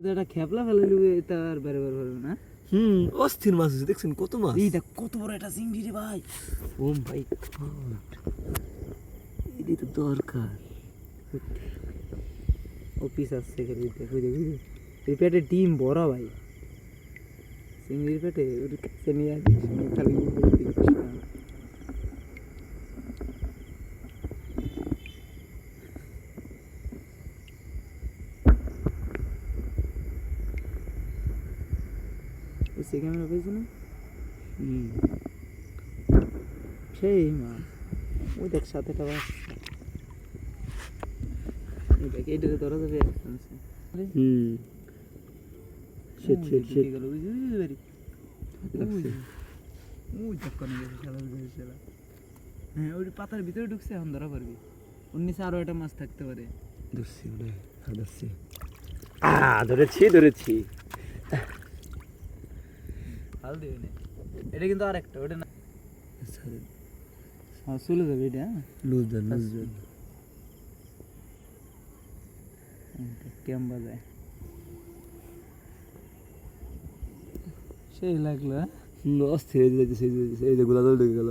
এটা খেপলা ফেলে লুবে তার বেরে বের হবে না। অস্থির মাছ আছে দেখছেন কত মাছ। এইটা কত বড় একটা চিংড়ি রে ভাই। ও ভাই এটি তো দরকার। অফিস আসছে খেলে দেখো দেখি এই পেটে ডিম বড় ভাই, চিংড়ির পেটে ওর কাছে নিয়ে আসি খালি সে ক্যামেরা পেয়েছে না সেই মাছ। ওই দেখ সাথে একটা মাছ দেখ এইটাকে ধরা যাবে। শিট শিট শিট গেল ওই যে বেরি ওই চক্কর নিয়ে গেছে শালা গেছে শালা। হ্যাঁ ওই পাতার ভিতরে ঢুকছে, এখন ধরা পারবি। ওর নিচে আরো একটা মাছ থাকতে পারে। ধরছি ওরে ধরছি ধরেছি ধরেছি। হাল দিবে না এটা, কিন্তু আর একটা ওটা না চলে যাবে এটা। লুজ দেন লুজ দেন কেম বাজায় সেই লাগলো। অস্থির এই যে এই যে গোলা দল ঢুকে গেল।